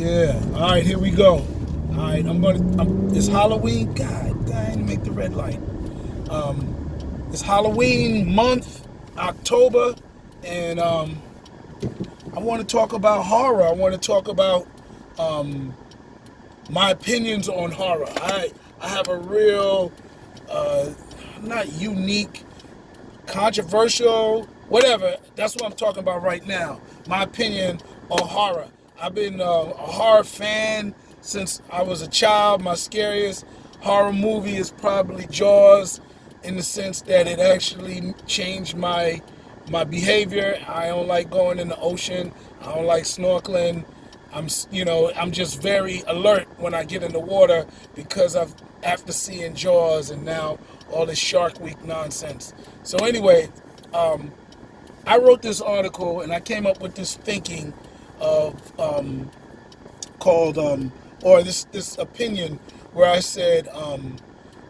Yeah. All right, here we go. All right, it's Halloween. God, I didn't make the red light. It's Halloween month, October, and I want to talk about horror. I want to talk about um, my opinions on horror. I have a real, not unique, controversial, whatever. That's what I'm talking about right now. My opinion on horror. I've been a horror fan since I was a child. My scariest horror movie is probably Jaws, in the sense that it actually changed my behavior. I don't like going in the ocean. I don't like snorkeling. I'm just very alert when I get in the water because of after seeing Jaws and now all this Shark Week nonsense. So anyway, I wrote this article and I came up with this thinking of called or this opinion where I said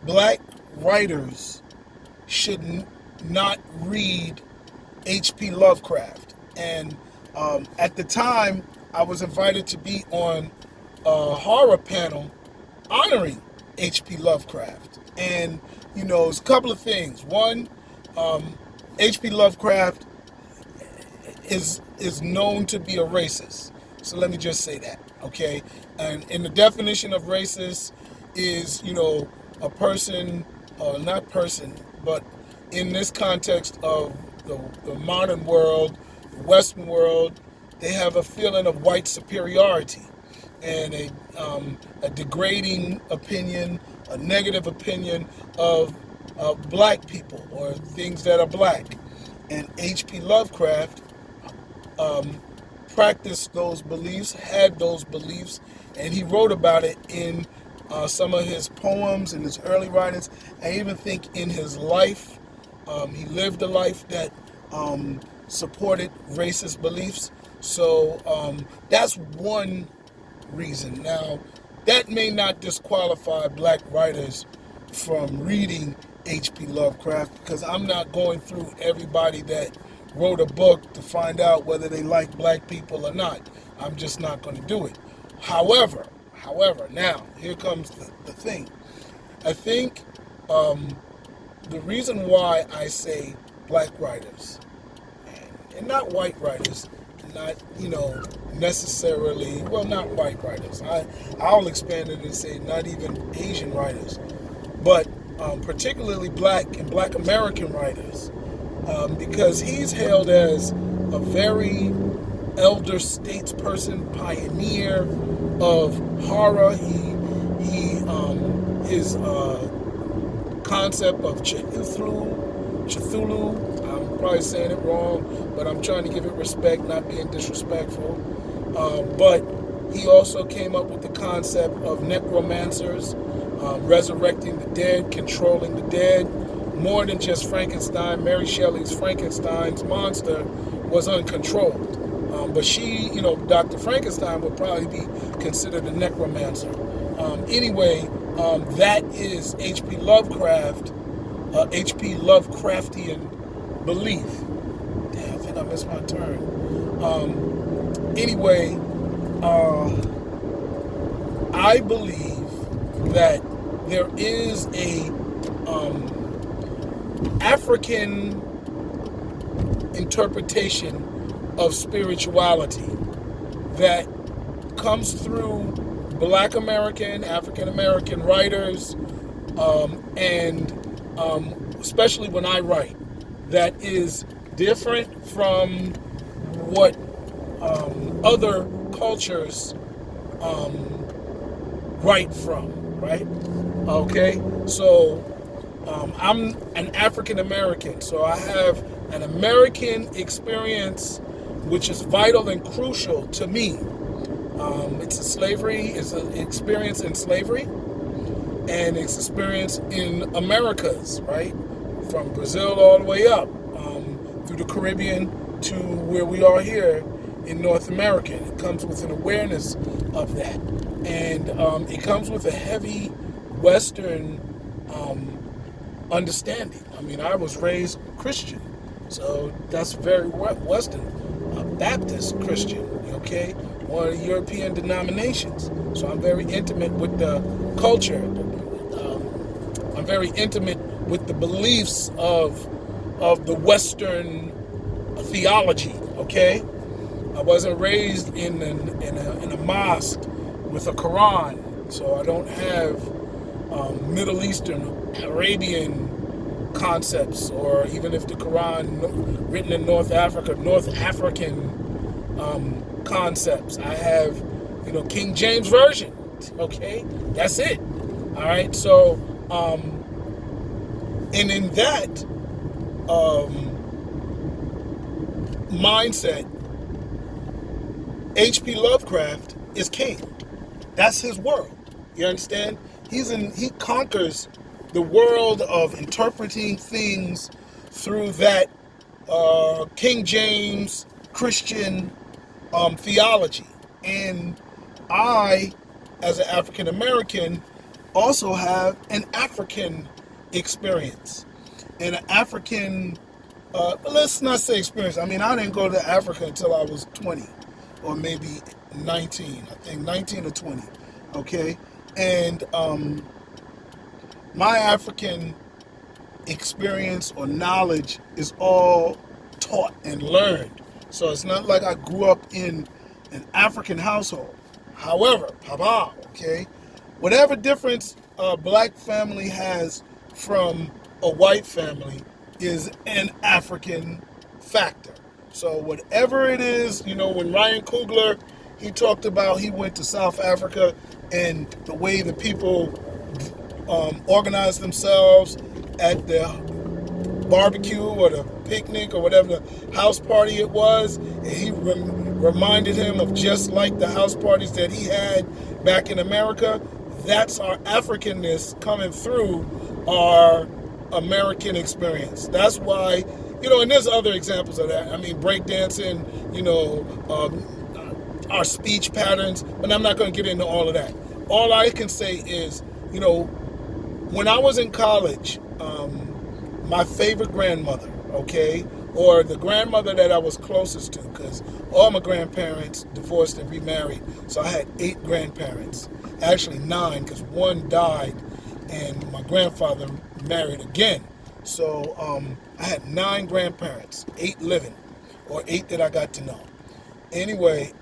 black writers should not read H.P. Lovecraft. And at the time, I was invited to be on a horror panel honoring H.P. Lovecraft. And, it's a couple of things. One, H.P. Lovecraft is known to be a racist. So let me just say that, okay? And in the definition of racist is, a person, not person, but in this context of the modern world, the Western world, they have a feeling of white superiority and a degrading opinion, a negative opinion of black people or things that are black. And H.P. Lovecraft practiced those beliefs, had those beliefs, and he wrote about it in some of his poems and his early writings. I even think in his life, he lived a life that supported racist beliefs. So that's one reason. Now, that may not disqualify black writers from reading H.P. Lovecraft, because I'm not going through everybody that wrote a book to find out whether they like black people or not. I'm just not going to do it. However, now, here comes the thing. I think the reason why I say black writers and not white writers, not, necessarily, well, not white writers. I'll expand it and say not even Asian writers, but particularly black and black American writers, because he's hailed as a very elder statesperson, pioneer of horror. His concept of Cthulhu, I'm probably saying it wrong, but I'm trying to give it respect, not being disrespectful. But he also came up with the concept of necromancers, resurrecting the dead, controlling the dead. More than just Frankenstein, Mary Shelley's Frankenstein's monster was uncontrolled. But she, Dr. Frankenstein would probably be considered a necromancer. Anyway, that is H.P. Lovecraft, H.P. Lovecraftian belief. Damn, I think I missed my turn. Anyway, I believe that there is a African interpretation of spirituality that comes through black American, African American writers, and especially when I write, that is different from what other cultures write from, right? Okay, so I'm an African American, so I have an American experience which is vital and crucial to me. It's an experience in slavery, and it's experience in Americas, right? From Brazil all the way up, through the Caribbean to where we are here in North America. It comes with an awareness of that. And it comes with a heavy Western understanding. I mean, I was raised Christian, so that's very Western, Baptist Christian, okay? one of the European denominations. So I'm very intimate with the culture. I'm very intimate with the beliefs of the Western theology. Okay, I wasn't raised in a mosque with a Quran, so I don't have Middle Eastern, Arabian concepts, or even if the Quran written in North Africa, North African concepts. I have, King James Version. Okay, that's it. All right, so and in that mindset, H.P. Lovecraft is king. That's his world. You understand? He conquers the world of interpreting things through that King James Christian theology. And I, as an African American, also have an African experience. And an African, let's not say experience. I mean, I didn't go to Africa until I was 20 or maybe 19. I think 19 or 20. Okay? And my African experience or knowledge is all taught and learned. So it's not like I grew up in an African household. However, Papa, okay, whatever difference a black family has from a white family is an African factor. So whatever it is, when Ryan Coogler, he talked about he went to South Africa and the way the people organized themselves at the barbecue or the picnic or whatever the house party it was, and he reminded him of just like the house parties that he had back in America. That's our Africanness coming through our American experience. That's why, and there's other examples of that. I mean, breakdancing, our speech patterns, but I'm not going to get into all of that. All I can say is, when I was in college, my favorite grandmother, okay, or the grandmother that I was closest to, because all my grandparents divorced and remarried, so I had 8 grandparents. Actually 9, because 1 died and my grandfather married again. So I had 9 grandparents, 8 living, or 8 that I got to know. Anyway,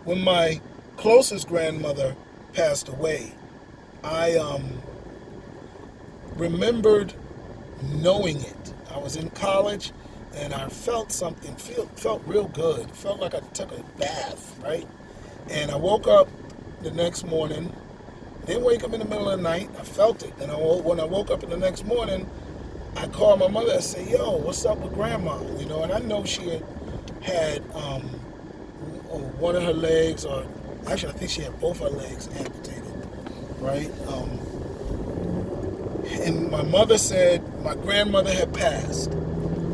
when my closest grandmother passed away, I remembered knowing it. I was in college and I felt something, felt real good. Felt like I took a bath, right? And I woke up the next morning, didn't wake up in the middle of the night, I felt it. And when I woke up in the next morning, I called my mother and said, yo, what's up with grandma? And I know she had one of her legs, or actually I think she had both her legs amputated, right? And my mother said my grandmother had passed.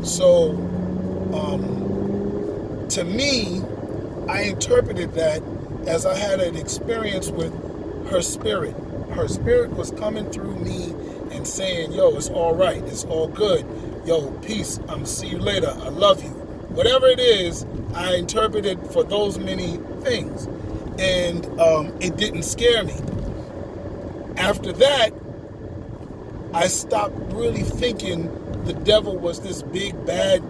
So to me, I interpreted that as I had an experience with her spirit. Her spirit was coming through me and saying, yo, it's all right, it's all good. Yo, peace, I'm see you later, I love you. Whatever it is, I interpreted for those many things. And it didn't scare me. After that, I stopped really thinking the devil was this big bad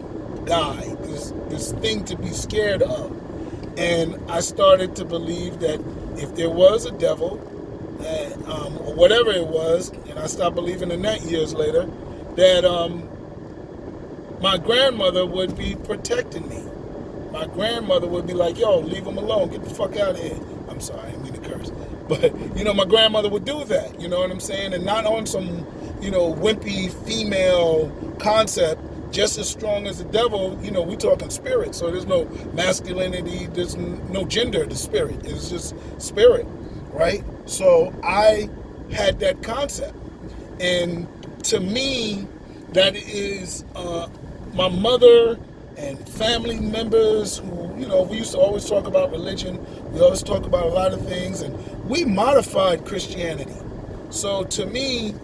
guy, this thing to be scared of. And I started to believe that if there was a devil, or whatever it was, and I stopped believing in that years later, that my grandmother would be protecting me. My grandmother would be like, yo, leave him alone, get the fuck out of here. I'm sorry, I didn't mean to curse. But, my grandmother would do that, you know what I'm saying? And not on some, wimpy female concept, just as strong as the devil, we talking spirit. So there's no masculinity, there's no gender to spirit. It's just spirit, right? So I had that concept. And to me, that is my mother and family members who, we used to always talk about religion. We always talk about a lot of things, and we modified Christianity. So to me,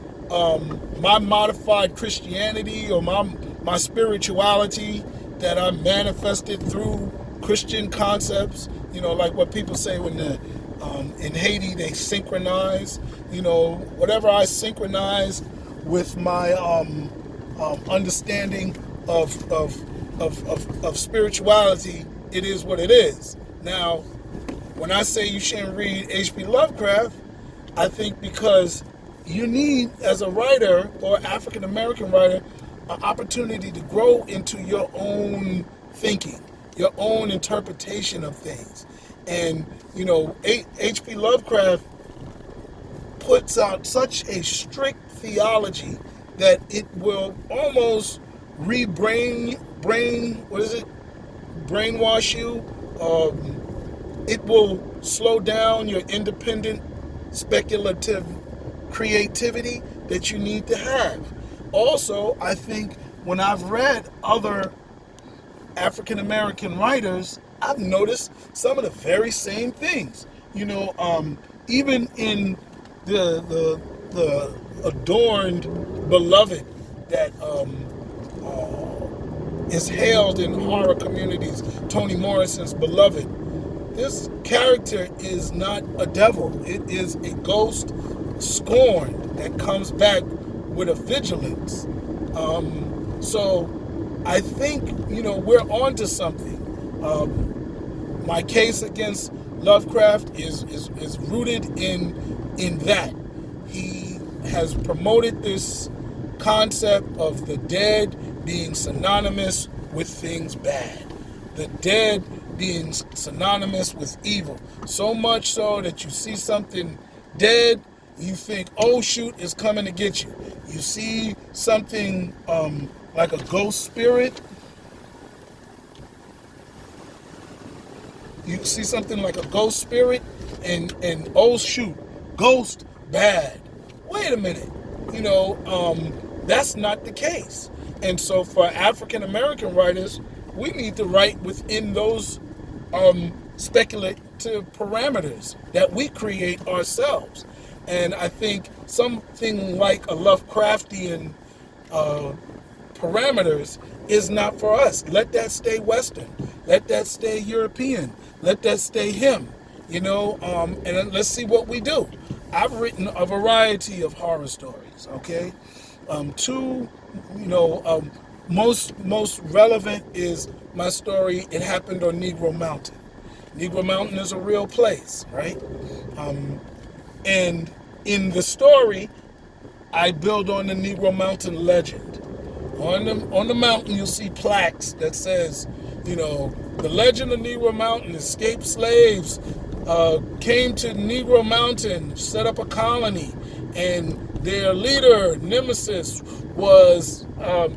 my modified Christianity, or my spirituality that I manifested through Christian concepts, like what people say when in Haiti they synchronize, whatever I synchronize with my understanding of spirituality, it is what it is. Now, when I say you shouldn't read H.P. Lovecraft, I think because you need, as a writer or African American writer, an opportunity to grow into your own thinking, your own interpretation of things. And, H.P. Lovecraft puts out such a strict theology that it will almost brainwash you. It will slow down your independent, speculative creativity that you need to have. Also, I think when I've read other African American writers, I've noticed some of the very same things. Even in the adorned beloved that is hailed in horror communities, Toni Morrison's Beloved, this character is not a devil. It is a ghost scorned that comes back with a vigilance. So I think, we're on to something. My case against Lovecraft is rooted in that. He has promoted this concept of the dead being synonymous with things bad. The dead being synonymous with evil. So much so that you see something dead, you think, oh shoot, it's coming to get you. You see something like a ghost spirit. You see something like a ghost spirit and oh shoot, ghost bad. Wait a minute. That's not the case. And so for African American writers, we need to write within those speculative parameters that we create ourselves. And I think something like a Lovecraftian parameters is not for us. Let that stay Western. Let that stay European. Let that stay him. And let's see what we do. I've written a variety of horror stories, okay? Most relevant is my story, It Happened on Negro Mountain. Negro Mountain is a real place, right? And in the story, I build on the Negro Mountain legend. On the mountain, you'll see plaques that says, the legend of Negro Mountain, escaped slaves came to Negro Mountain, set up a colony, and their leader, Nemesis, was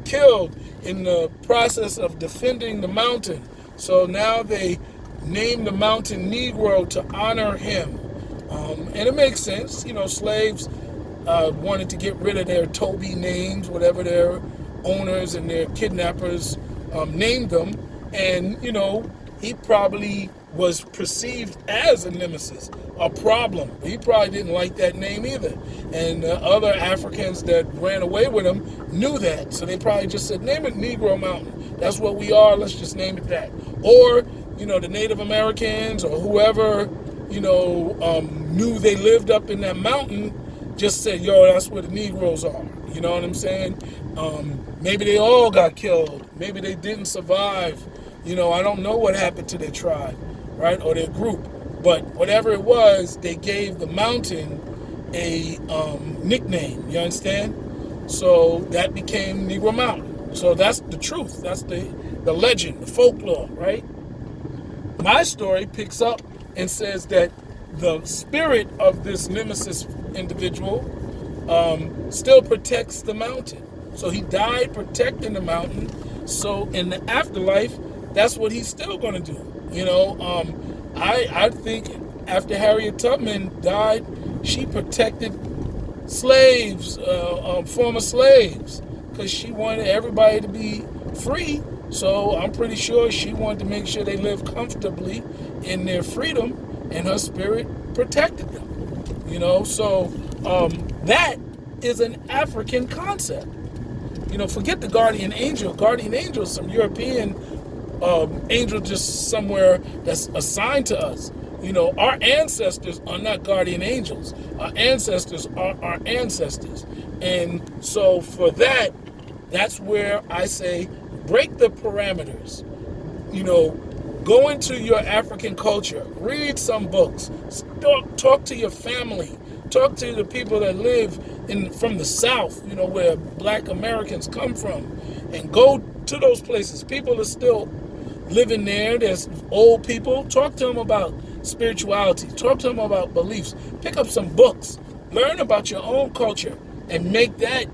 killed in the process of defending the mountain. So now they named the mountain Negro to honor him. And it makes sense. Slaves wanted to get rid of their Toby names, whatever their owners and their kidnappers named them. And, he probably was perceived as a nemesis, a problem. He probably didn't like that name either. And other Africans that ran away with him knew that. So they probably just said, name it Negro Mountain. That's what we are. Let's just name it that. Or, the Native Americans or whoever, knew they lived up in that mountain just said, that's where the Negroes are. You know what I'm saying? Maybe they all got killed. Maybe they didn't survive. I don't know what happened to their tribe, right? Or their group. But whatever it was, they gave the mountain a nickname. You understand? So that became Negro Mountain. So that's the truth. That's the legend, the folklore, right? My story picks up and says that the spirit of this nemesis individual still protects the mountain. So he died protecting the mountain. So in the afterlife, that's what he's still going to do. I think after Harriet Tubman died, she protected slaves, former slaves, because she wanted everybody to be free. So I'm pretty sure she wanted to make sure they lived comfortably in their freedom, and her spirit protected them. So that is an African concept. Forget the guardian angel. Guardian angel is some European angel just somewhere that's assigned to us. You know, our ancestors are not guardian angels. Our ancestors are our ancestors. And so for that, that's where I say break the parameters. You know, go into your African culture, read some books, talk to your family, talk to the people that live from the South, you know, where Black Americans come from, and go to those places. People are still living there. There's old people. Talk to them about spirituality. Talk to them about beliefs. Pick up some books. Learn about your own culture and make that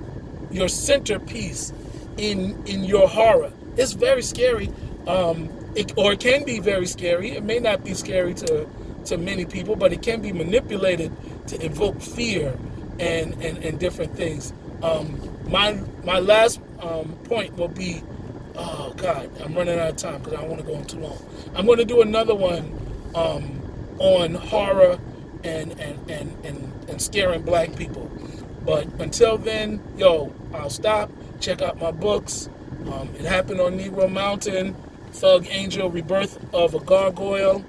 your centerpiece in your horror. It's very scary, or it can be very scary. It may not be scary to many people, but it can be manipulated to evoke fear and different things. My last point will be, oh God, I'm running out of time because I don't want to go on too long. I'm going to do another one on horror and scaring black people. But until then, I'll stop. Check out my books. It Happened on Negro Mountain, Thug Angel, Rebirth of a Gargoyle,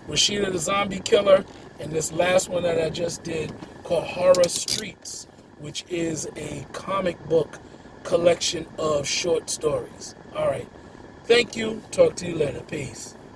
Rashida the Zombie Killer, and this last one that I just did called Horror Streets, which is a comic book collection of short stories. All right. Thank you. Talk to you later. Peace.